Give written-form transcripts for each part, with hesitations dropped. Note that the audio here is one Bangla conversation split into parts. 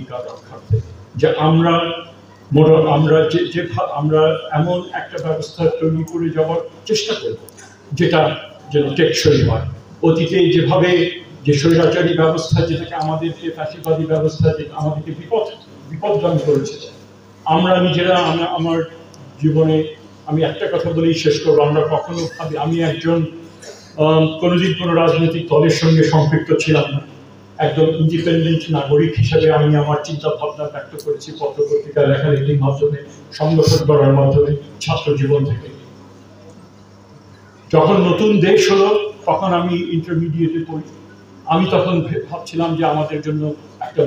অধিকার রক্ষার্থে, যে আমরা আমরা এমন একটা ব্যবস্থা তৈরি করে যাওয়ার চেষ্টা করব যেটা যেন টেকসই হয়। অতীতে যেভাবে যে স্বৈরাচারী ব্যবস্থা, যেটাকে আমাদেরকে ফ্যাসিবাদী ব্যবস্থা যে আমাদেরকে বিপদগামী করেছে, আমরা নিজেরা আমার জীবনে আমি একটা কথা বলেই শেষ করবো, আমরা কখনো আমি একজন কোনোদিন কোনো রাজনৈতিক দলের সঙ্গে সম্পৃক্ত ছিলাম না। একদম ইন্ডিপেন্ডেন্ট নাগরিক হিসেবে আমি আমার চিন্তা ভাবনা ব্যক্ত করেছি পত্র পত্রিকা লেখালেখির মাধ্যমে, সংগঠন করার মাধ্যমে, ছাত্র জীবন থেকে। যখন নতুন দেশ হলো তখন আমি ইন্টারমিডিয়েটে পড়ি, আমি তখন ভাবছিলাম যে আমাদের জন্য একটা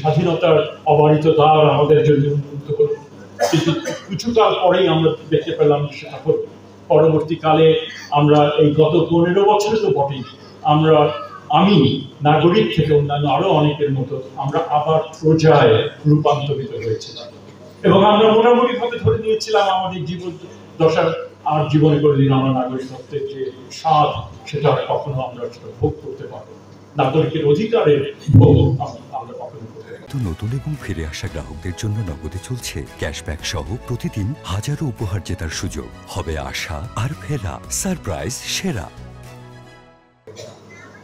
স্বাধীনতার অবারিত দ্বার আমাদের জন্য উন্মুক্ত হলো, কিন্তু কিছুকাল পরেই আমরা দেখতে পেলাম সেটা হলো। পরবর্তীকালে আমরা এই গত 15 বছরে তো বটেই, আমি নাগরিক থেকে অন্যান্য আরো অনেকের মতো আমরা আবার প্রজায় রূপান্তরিত হয়েছিলাম, এবং আমরা মোটামুটি ভাবে ধরে নিয়েছিলাম আমাদের জীবন দশার আর জীবনে কোনোদিন আমরা নাগরিকত্বের যে স্বাদ সেটা কখনো আমরা ভোগ করতে পারবো, নাগরিকের অধিকারের ভোগ আমরা কখনো করতে পারবো। নতুন এবং ফিরে আসা গ্রাহকদের জন্য নগদে চলছে ক্যাশব্যাক সহ প্রতিদিন হাজারো উপহার জেতার সুযোগ। হবে আশা আর ফেরা, সারপ্রাইজ সেরা।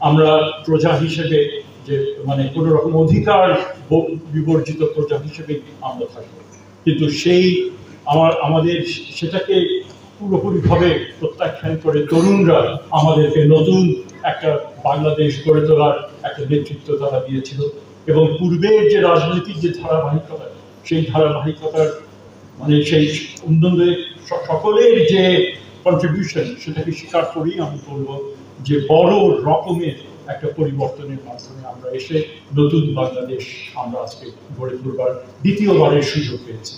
আমরা প্রজা হিসেবে যে কোন রকম অধিকার বিবর্জিত প্রজা হিসেবে আমরা থাকবো, কিন্তু সেই আমাদের সেটাকে পুরোপুরিভাবে প্রত্যাখ্যান করে তরুণরা আমাদেরকে নতুন একটা বাংলাদেশ গড়ে তোলার একটা নেতৃত্ব তারা দিয়েছিল, এবং পূর্বের যে রাজনৈতিক যে ধারাবাহিকতা, সেই ধারাবাহিকতার সেই উন্নয়নের সকলের যে কন্ট্রিবিউশন সেটাকে স্বীকার করেই আমি বলবো যে বড় রকমের একটা পরিবর্তনের মাধ্যমে আমরা এসে নতুন বাংলাদেশ আমরা আজকে গড়ে তুলবার দ্বিতীয়বারের সুযোগ পেয়েছি।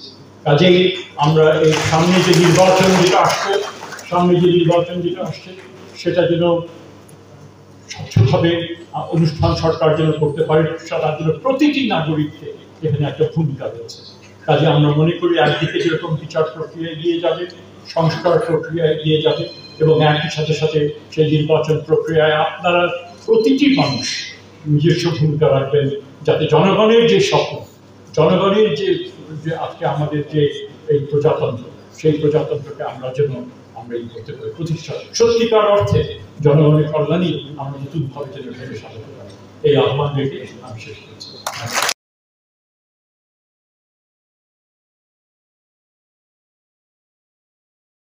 কাজেই আমরা এই সামনে যে নির্বাচন যেটা আসছে সেটা যেন স্বচ্ছভাবে অনুষ্ঠান সরকার যেন করতে পারে, তার জন্য প্রতিটি নাগরিককে এখানে একটা ভূমিকা রয়েছে। কাজে আমরা মনে করি একদিকে যেরকম বিচার প্রক্রিয়া এগিয়ে যাবে, সংস্কার প্রক্রিয়া এগিয়ে যাবে, এবং একই সাথে সাথে সেই নির্বাচন প্রক্রিয়ায় আপনারা প্রতিটি মানুষ নিজস্ব ভূমিকা রাখবেন, যাতে জনগণের যে স্বপ্ন, জনগণের যে আজকে আমাদের যে এই প্রজাতন্ত্র, সেই প্রজাতন্ত্রকে আমরা এই করতে পারি প্রতিষ্ঠা, সত্যিকার অর্থে জনগণের কল্যাণই আমরা নতুনভাবে যেন ভেবে সাজাতে পারি, এই আহ্বান রেখে আমি শেষ করছি।